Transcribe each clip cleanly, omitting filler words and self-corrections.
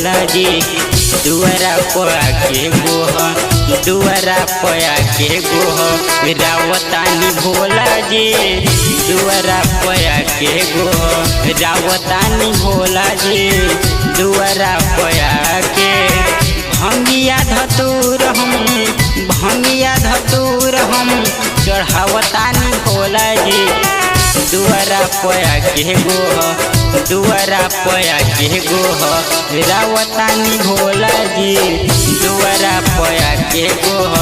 भोला जी दुआरा पया के गोह दुआरा पया के गोह रावतानी भोला जी दुआरा पया के गोह रावतानी भोला जी दुआरा पया के भंगिया धतूर हम चढ़ावतानी भोला जी दुआरा पया के गोह दुआरा पया के गोह रावतानी भोला जी दुआरा पया के गोह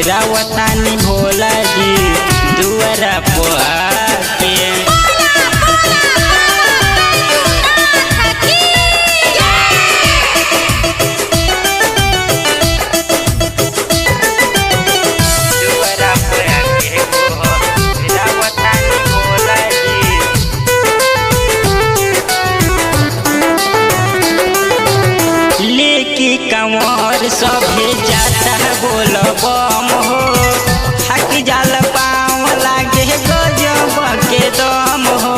रावतानी भोला जी दुआरा पया के कंवर सभे जाता बोल बम हो थक जाल पाँव लागे गजब के दम हो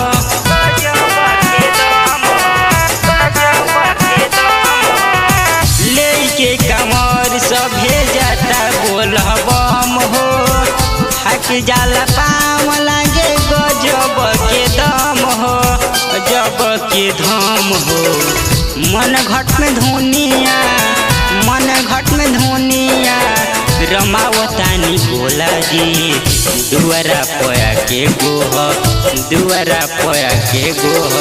लेके कंवर सभे जाता बोल बम हो थक जाल पाँव लागे गजब के दम हो गजब के धम हो मन घट में धुनिया रमावतानी भोला जी दुआरा पया के गोह दुआरा पया के गोह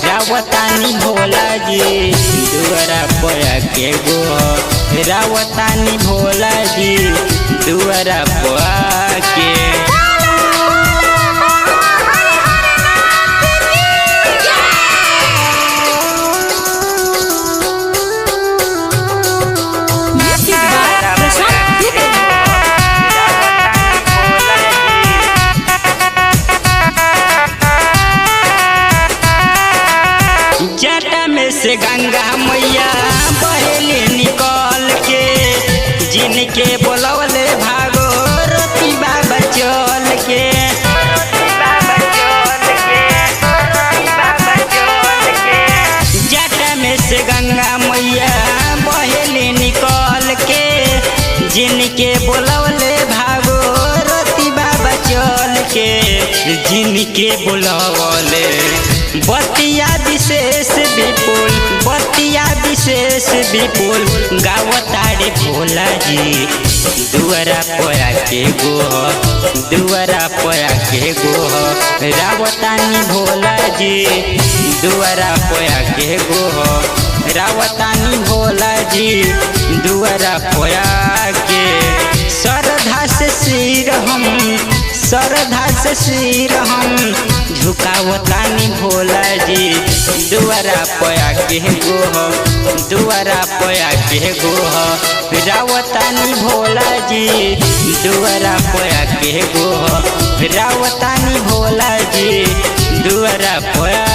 रावतानी भोला जी दुआरा पया के गोह रावतानी भोला जी दुआरा पया के जटा में से गंगा मैया बहेली निकल के जिनके बोलवले भागो रोटी बाबा चल के जटा में से गंगा मैया बहेली निकल के जिनके बोलवले भागो रोटी बाबा चल के जिनके बोलवले बतिया विशेष विपुल गावतारे भोला जी दुआरा पया के गोह दुआरा पया के गोह रावतानी भोला जी दुआरा पया के गोह रावतानी भोला जी दुआरा पया के श्रद्धा से सिर हम झुकावतानी भोला जी दुआरा पया के गोह दुआरा पया के गोह रावतानी भोला जी दुआरा पया के गोह रावतानी भोला जी दुआरा पया